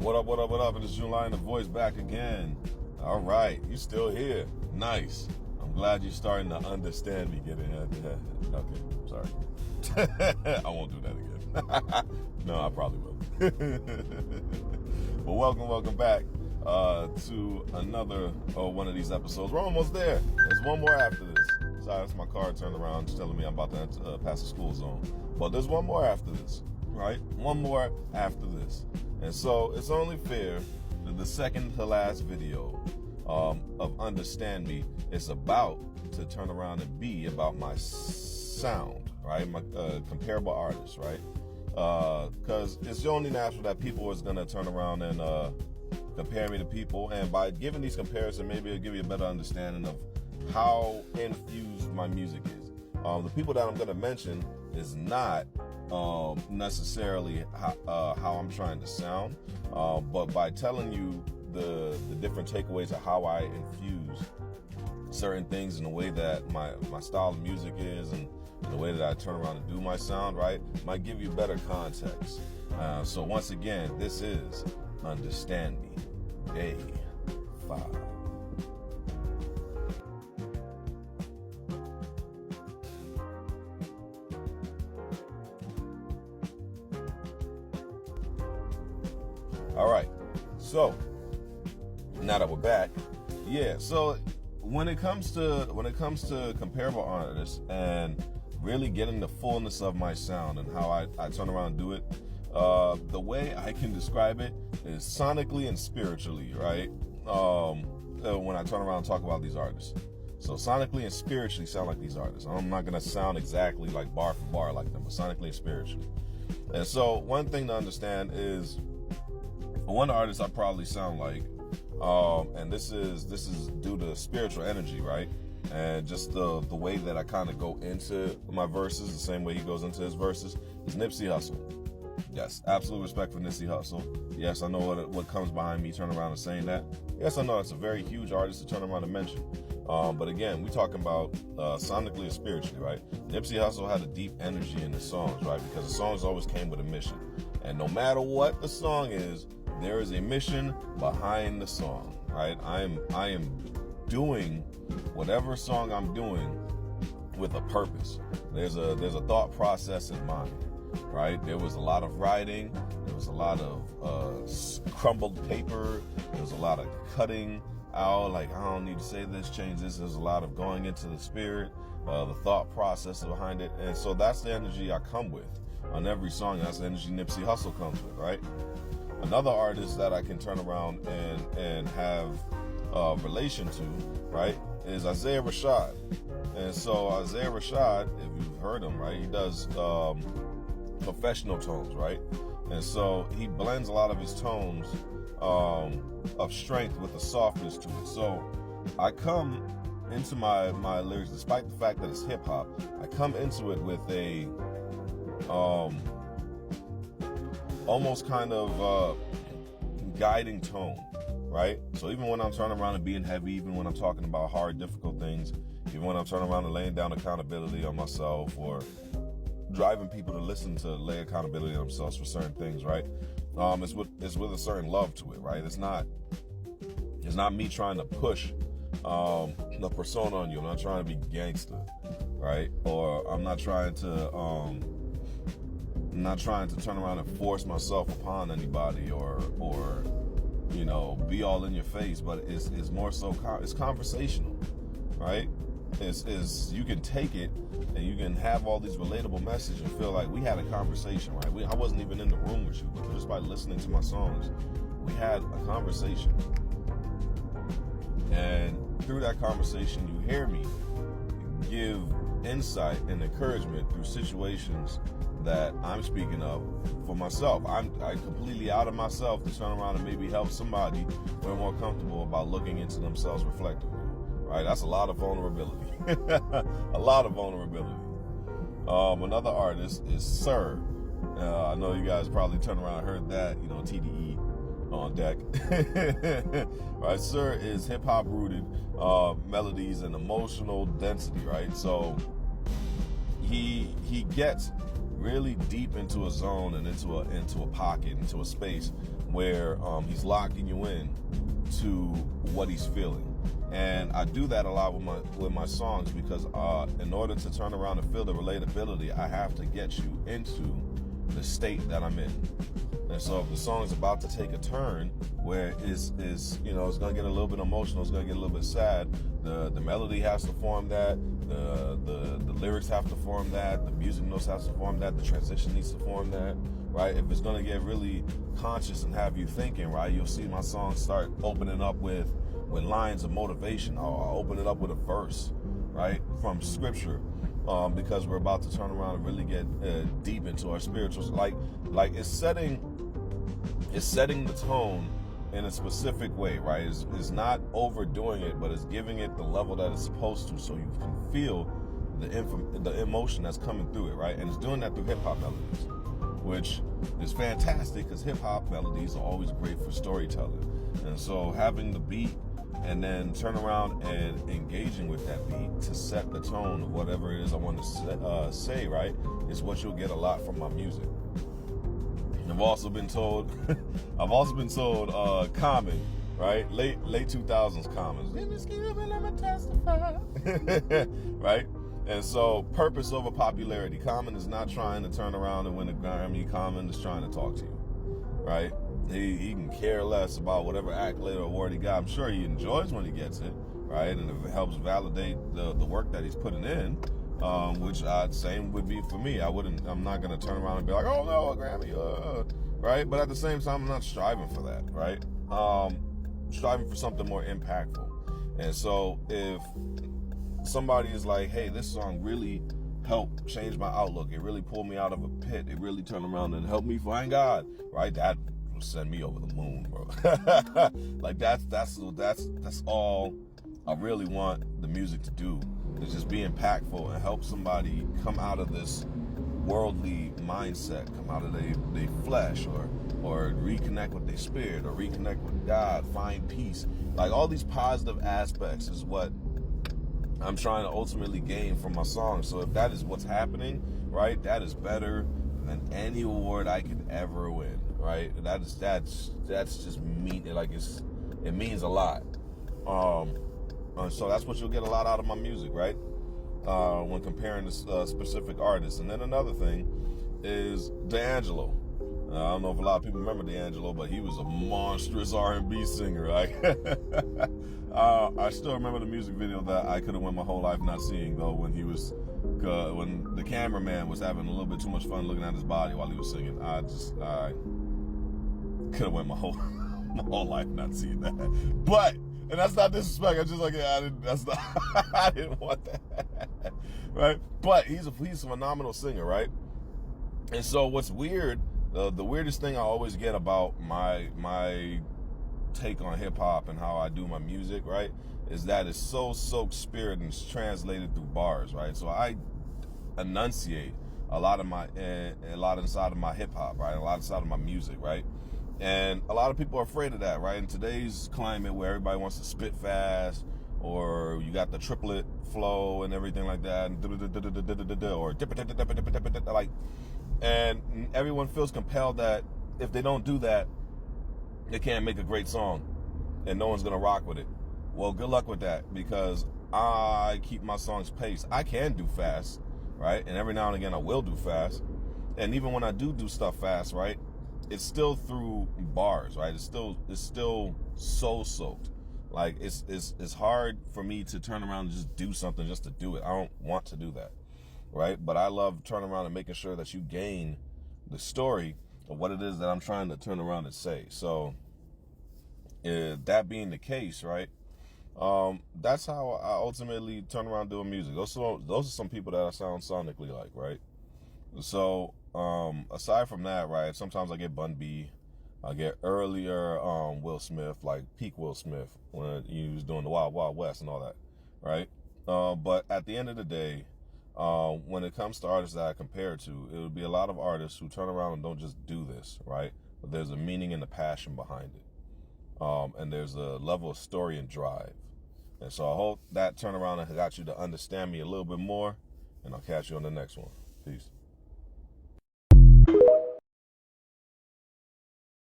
What up? It's July, the voice back again. All right, you still here. Nice. I'm glad you're starting to understand me. Get ahead. Okay, sorry. I won't do that again. No, I probably will. Well, welcome back to another one of these episodes. We're almost there. There's one more after this. Sorry, that's my car turned around just telling me I'm about to pass the school zone. But there's one more after this, right? One more after this. And so it's only fair that the second to last video of Understand Me is about to turn around and be about my sound, right? My comparable artists, right? Because it's only natural that people is going to turn around and compare me to people. And by giving these comparisons, maybe it'll give you a better understanding of how infused my music is. The people that I'm going to mention is not necessarily how I'm trying to sound, but by telling you the different takeaways of how I infuse certain things in the way that my style of music is and the way that I turn around and do my sound, right, might give you better context. So once again, this is Understand Me, Day 5. All right, so now that we're back, so when it comes to comparable artists and really getting the fullness of my sound and how I turn around and do it, the way I can describe it is sonically and spiritually, right? When I turn around and talk about these artists. So sonically and spiritually sound like these artists. I'm not going to sound exactly like bar for bar like them, but sonically and spiritually. And so one thing to understand is one artist I probably sound like, and this is due to spiritual energy, right? And just the way that I kind of go into my verses, the same way he goes into his verses, is Nipsey Hussle. Yes, absolute respect for Nipsey Hussle. Yes, I know what comes behind me turning around and saying that. Yes, I know it's a very huge artist to turn around and mention. But again, we're talking about sonically and spiritually, right? Nipsey Hussle had a deep energy in his songs, right? Because the songs always came with a mission. And no matter what the song is, there is a mission behind the song, right? I am doing whatever song I'm doing with a purpose. There's a thought process in mind, right? There was a lot of writing. There was a lot of crumbled paper. There was a lot of cutting out, like, I don't need to say this, change this. There's a lot of going into the spirit, the thought process behind it. And so that's the energy I come with on every song. That's the energy Nipsey Hussle comes with, right? Another artist that I can turn around and have a relation to, right, is Isaiah Rashad. And so Isaiah Rashad, if you've heard him, right, he does confessional tones, right? And so he blends a lot of his tones of strength with a softness to it. So I come into my lyrics, despite the fact that it's hip hop, I come into it with a almost kind of guiding tone, right? So even when I'm turning around and being heavy, even when I'm talking about hard, difficult things, even when I'm turning around and laying down accountability on myself or driving people to listen to lay accountability on themselves for certain things, right? It's with a certain love to it, right? It's not me trying to push the persona on you. I'm not trying to be gangster, right? Or I'm not trying to turn around and force myself upon anybody or be all in your face, but it's more so it's conversational, right? It's you can take it and you can have all these relatable messages and feel like we had a conversation, right? I wasn't even in the room with you, but just by listening to my songs, we had a conversation. And through that conversation, you hear me give insight and encouragement through situations that I'm speaking of for myself. I'm completely out of myself to turn around and maybe help somebody feel more comfortable about looking into themselves reflectively, right? That's a lot of vulnerability. A lot of vulnerability. Another artist is Sir. I know you guys probably turned around and heard that, TDE on deck. Right? Sir is hip-hop rooted melodies and emotional density, right? So he gets really deep into a zone and into a pocket, into a space where he's locking you in to what he's feeling. And I do that a lot with my songs because in order to turn around and feel the relatability, I have to get you into the state that I'm in. And so if the song is about to take a turn where it's going to get a little bit emotional, it's going to get a little bit sad, the melody has to form that, the lyrics have to form that, the music notes has to form that, the transition needs to form that, right? If it's going to get really conscious and have you thinking, right, you'll see my songs start opening up with lines of motivation. I'll open it up with a verse, right, from scripture, because we're about to turn around and really get deep into our spirituals. Like it's setting the tone in a specific way, right? It's not overdoing it, but it's giving it the level that it's supposed to, so you can feel the emotion that's coming through it, right? And it's doing that through hip hop melodies, which is fantastic because hip hop melodies are always great for storytelling. And so having the beat and then turn around and engaging with that beat to set the tone of whatever it is I want to say, right, is what you'll get a lot from my music. I've also been told Common, right? Late 2000s Common. Right? And so purpose over popularity. Common is not trying to turn around and win a Grammy. Common is trying to talk to you, right? He can care less about whatever accolade or award he got. I'm sure he enjoys when he gets it, right? And it helps validate the work that he's putting in, which same would be for me. I'm not going to turn around and be like, oh no, a Grammy, right? But at the same time, I'm not striving for that, right? Striving for something more impactful. And so if somebody is like, hey, this song really helped change my outlook, it really pulled me out of a pit, it really turned around and helped me find God, right? That will send me over the moon, bro. Like that's all I really want the music to do, is just be impactful and help somebody come out of this worldly mindset, come out of their flesh, or reconnect with their spirit, or reconnect with God, find peace. Like all these positive aspects is what I'm trying to ultimately gain from my songs. So if that is what's happening, right, that is better than any award I could ever win, right? That's just me. Like it means a lot. So that's what you'll get a lot out of my music, right? When comparing to specific artists. And then another thing is D'Angelo. I don't know if a lot of people remember D'Angelo, but he was a monstrous R&B singer. Like, I still remember the music video that I could have went my whole life not seeing, though, when the cameraman was having a little bit too much fun looking at his body while he was singing. I could have went my whole life not seeing that. But, and that's not disrespect. I'm just like, I didn't want that, right? But he's a phenomenal singer, right? And so what's weird, the weirdest thing I always get about my take on hip hop and how I do my music, right, is that it's so soaked spirit and it's translated through bars, right? So I enunciate a lot inside of my hip hop, right? A lot inside of my music, right? And a lot of people are afraid of that, right? In today's climate where everybody wants to spit fast, or you got the triplet flow and everything like that, or like, and everyone feels compelled that if they don't do that, they can't make a great song and no one's gonna rock with it. Well, good luck with that, because I keep my songs paced. I can do fast, right? And every now and again I will do fast. And even when I do stuff fast, right, it's still through bars, right? It's still soul soaked. Like it's hard for me to turn around and just do something just to do it. I don't want to do that, right? But I love turning around and making sure that you gain the story of what it is that I'm trying to turn around and say. So that being the case, right? That's how I ultimately turn around doing music. Those are some people that I sound sonically like, right? So aside from that, right, sometimes I get Bun B, I get earlier Will Smith, like peak Will Smith when he was doing the Wild Wild West and all that, right? But at the end of the day, when it comes to artists that I compare to, it would be a lot of artists who turn around and don't just do this, right? But there's a meaning and a passion behind it. And there's a level of story and drive. And so I hope that turnaround got you to understand me a little bit more, and I'll catch you on the next one. Peace.